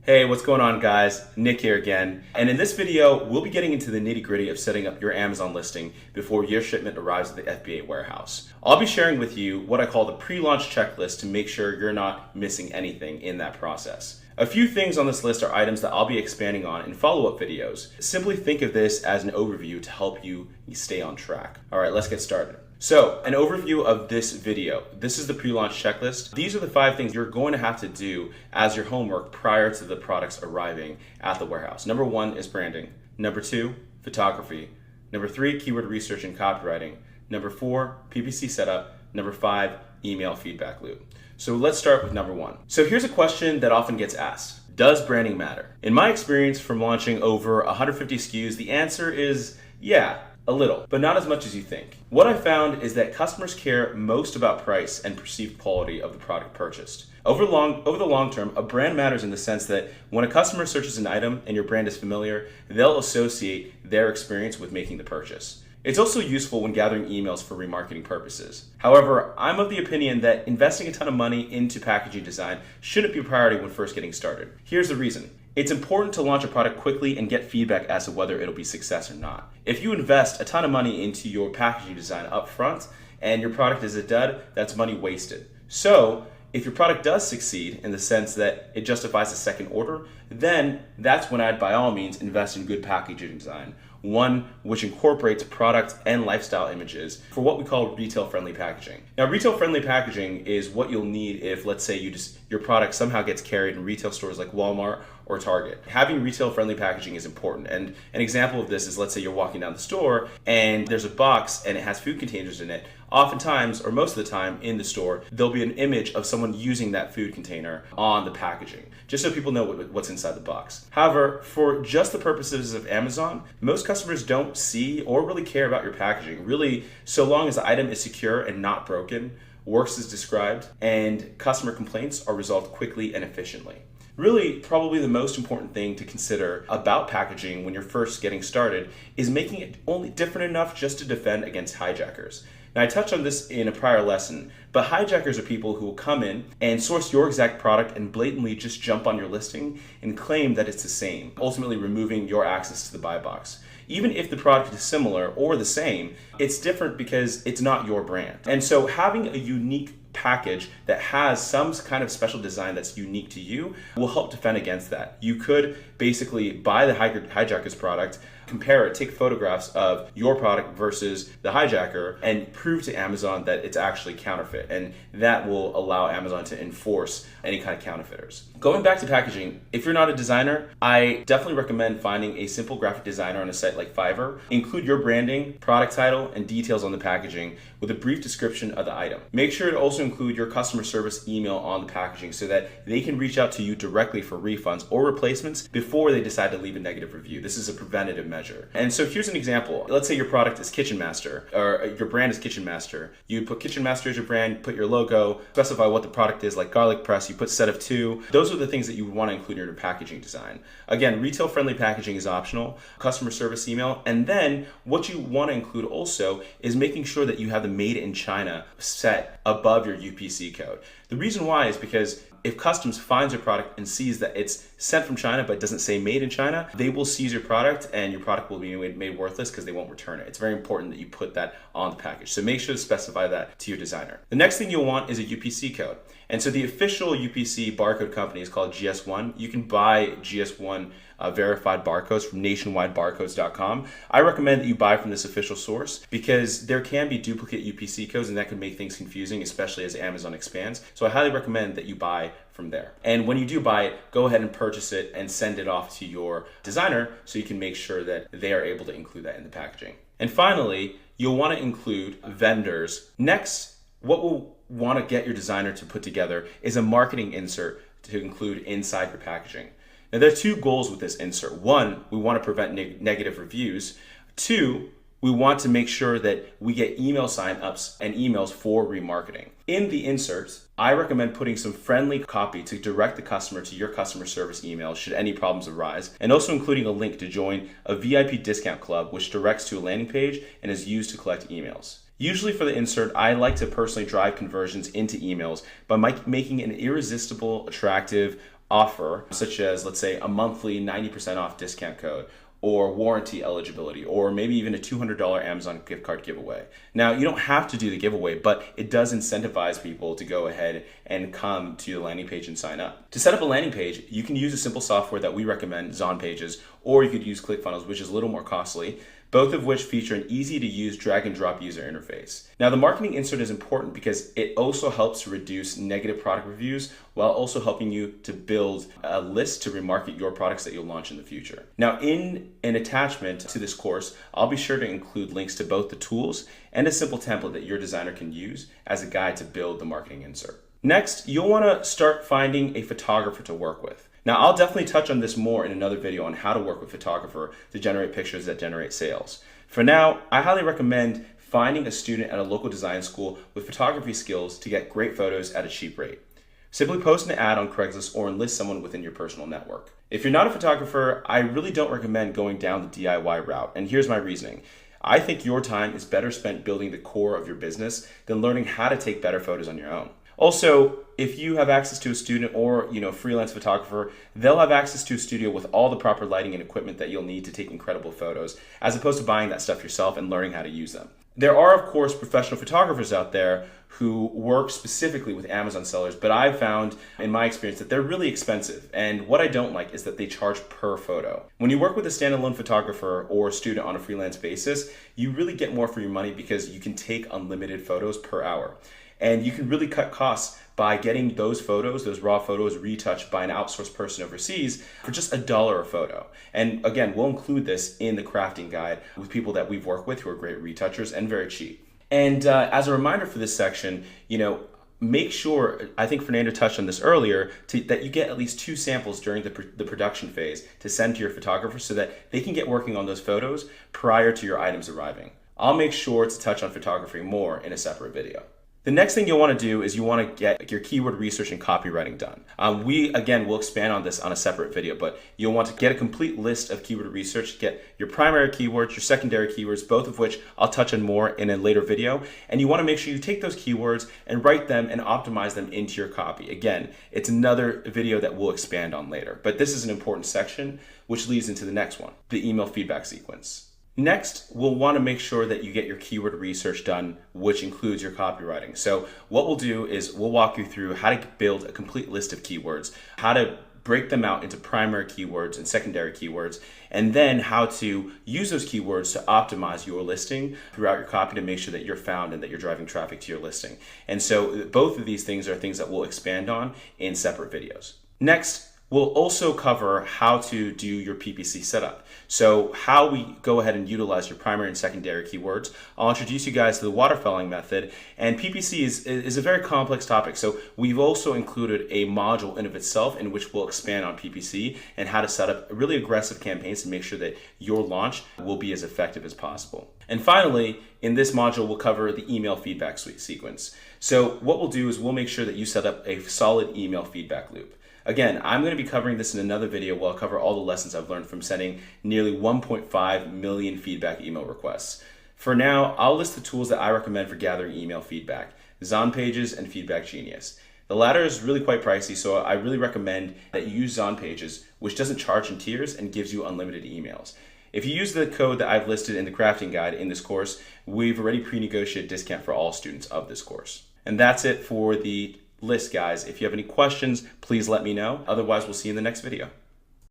Hey, what's going on, guys? Nick here again. And in this video, we'll be getting into the nitty-gritty of setting up your Amazon listing before your shipment arrives at the FBA warehouse. I'll be sharing with you what I call the pre-launch checklist to make sure you're not missing anything in that process. A few things on this list are items that I'll be expanding on in follow-up videos. Simply think of this as an overview to help you stay on track. All right, let's get started. So, an overview of this video. This is the pre-launch checklist. These are the 5 things you're going to have to do as your homework prior to the products arriving at the warehouse. Number 1 is branding. Number 2, photography. Number 3, keyword research and copywriting. Number 4, PPC setup. Number 5, email feedback loop. So let's start with number 1. So here's a question that often gets asked. Does branding matter? In my experience from launching over 150 SKUs, the answer is yeah. A little, but not as much as you think. What I found is that customers care most about price and perceived quality of the product purchased. Over the long term, a brand matters in the sense that when a customer searches an item and your brand is familiar, they'll associate their experience with making the purchase. It's also useful when gathering emails for remarketing purposes. However, I'm of the opinion that investing a ton of money into packaging design shouldn't be a priority when first getting started. Here's the reason. It's important to launch a product quickly and get feedback as to whether it'll be a success or not. If you invest a ton of money into your packaging design up front and your product is a dud, that's money wasted. So, if your product does succeed in the sense that it justifies a second order, then that's when I'd by all means invest in good packaging design. One which incorporates product and lifestyle images for what we call retail-friendly packaging. Now, retail-friendly packaging is what you'll need if, let's say, your product somehow gets carried in retail stores like Walmart or Target. Having retail-friendly packaging is important. And an example of this is, let's say you're walking down the store and there's a box and it has food containers in it. Oftentimes, or most of the time in the store, there'll be an image of someone using that food container on the packaging, just so people know what's inside the box. However, for just the purposes of Amazon, most customers don't see or really care about your packaging. Really, so long as the item is secure and not broken, works as described, and customer complaints are resolved quickly and efficiently. Really, probably the most important thing to consider about packaging when you're first getting started is making it only different enough just to defend against hijackers. Now, I touched on this in a prior lesson, but hijackers are people who will come in and source your exact product and blatantly just jump on your listing and claim that it's the same, ultimately removing your access to the buy box. Even if the product is similar or the same, it's different because it's not your brand. And so having a unique package that has some kind of special design that's unique to you will help defend against that. You could basically buy the hijacker's product, compare it, take photographs of your product versus the hijacker, and prove to Amazon that it's actually counterfeit. And that will allow Amazon to enforce any kind of counterfeiters. Going back to packaging, if you're not a designer, I definitely recommend finding a simple graphic designer on a site like Fiverr. Include your branding, product title, and details on the packaging with a brief description of the item. Make sure to also include your customer service email on the packaging so that they can reach out to you directly for refunds or replacements before they decide to leave a negative review. This is a preventative measure. And so here's an example. Let's say your product is Kitchen Master, or your brand is Kitchen Master. You put Kitchen Master as your brand, put your logo, specify what the product is, like garlic press, you put set of 2. Those are the things that you would want to include in your packaging design. Again, retail-friendly packaging is optional, customer service email, and then what you want to include also is making sure that you have the Made in China set above your UPC code. The reason why is because if customs finds your product and sees that it's sent from China but doesn't say made in China, they will seize your product and your product will be made worthless because they won't return it. It's very important that you put that on the package. So make sure to specify that to your designer. The next thing you'll want is a UPC code. And so the official UPC barcode company is called GS1. You can buy GS1 verified barcodes from nationwidebarcodes.com. I recommend that you buy from this official source because there can be duplicate UPC codes and that can make things confusing, especially as Amazon expands. So I highly recommend that you buy from there. And when you do buy it, go ahead and purchase it and send it off to your designer so you can make sure that they are able to include that in the packaging. And finally, you'll want to include vendors. Next, what we'll want to get your designer to put together is a marketing insert to include inside your packaging. Now, there are 2 goals with this insert. 1, we want to prevent negative reviews. 2, we want to make sure that we get email sign-ups and emails for remarketing. In the inserts, I recommend putting some friendly copy to direct the customer to your customer service email should any problems arise, and also including a link to join a VIP discount club which directs to a landing page and is used to collect emails. Usually for the insert, I like to personally drive conversions into emails by making an irresistible, attractive, offer, such as, let's say, a monthly 90% off discount code, or warranty eligibility, or maybe even a $200 Amazon gift card giveaway. Now, you don't have to do the giveaway, but it does incentivize people to go ahead and come to the landing page and sign up. To set up a landing page, you can use a simple software that we recommend, ZonPages, or you could use ClickFunnels, which is a little more costly, both of which feature an easy to use drag and drop user interface. Now, the marketing insert is important because it also helps to reduce negative product reviews while also helping you to build a list to remarket your products that you'll launch in the future. Now, in an attachment to this course, I'll be sure to include links to both the tools and a simple template that your designer can use as a guide to build the marketing insert. Next, you'll want to start finding a photographer to work with. Now, I'll definitely touch on this more in another video on how to work with a photographer to generate pictures that generate sales. For now, I highly recommend finding a student at a local design school with photography skills to get great photos at a cheap rate. Simply post an ad on Craigslist or enlist someone within your personal network. If you're not a photographer, I really don't recommend going down the DIY route, and here's my reasoning. I think your time is better spent building the core of your business than learning how to take better photos on your own. Also, if you have access to a student or freelance photographer, they'll have access to a studio with all the proper lighting and equipment that you'll need to take incredible photos, as opposed to buying that stuff yourself and learning how to use them. There are, of course, professional photographers out there who work specifically with Amazon sellers, but I've found in my experience that they're really expensive. And what I don't like is that they charge per photo. When you work with a standalone photographer or student on a freelance basis, you really get more for your money because you can take unlimited photos per hour. And you can really cut costs by getting those photos, those raw photos, retouched by an outsourced person overseas for just $1 a photo. And again, we'll include this in the crafting guide with people that we've worked with who are great retouchers and very cheap. And as a reminder for this section, make sure, I think Fernando touched on this earlier, that you get at least 2 samples during the production phase to send to your photographer so that they can get working on those photos prior to your items arriving. I'll make sure to touch on photography more in a separate video. The next thing you'll want to do is you want to get your keyword research and copywriting done. We, again, will expand on this on a separate video, but you'll want to get a complete list of keyword research, get your primary keywords, your secondary keywords, both of which I'll touch on more in a later video. And you want to make sure you take those keywords and write them and optimize them into your copy. Again, it's another video that we'll expand on later, but this is an important section, which leads into the next one, the email feedback sequence. Next, we'll want to make sure that you get your keyword research done, which includes your copywriting. So what we'll do is we'll walk you through how to build a complete list of keywords, how to break them out into primary keywords and secondary keywords, and then how to use those keywords to optimize your listing throughout your copy to make sure that you're found and that you're driving traffic to your listing. And so both of these things are things that we'll expand on in separate videos. Next, we'll also cover how to do your PPC setup. So how we go ahead and utilize your primary and secondary keywords. I'll introduce you guys to the waterfalling method, and PPC is a very complex topic. So we've also included a module in of itself in which we'll expand on PPC and how to set up really aggressive campaigns to make sure that your launch will be as effective as possible. And finally, in this module, we'll cover the email feedback sequence. So what we'll do is we'll make sure that you set up a solid email feedback loop. Again, I'm going to be covering this in another video where I'll cover all the lessons I've learned from sending nearly 1.5 million feedback email requests. For now, I'll list the tools that I recommend for gathering email feedback: ZonPages and Feedback Genius. The latter is really quite pricey, so I really recommend that you use ZonPages, which doesn't charge in tiers and gives you unlimited emails. If you use the code that I've listed in the crafting guide in this course, we've already pre-negotiated discount for all students of this course. And that's it for the list, guys. If you have any questions, please let me know. Otherwise, we'll see you in the next video.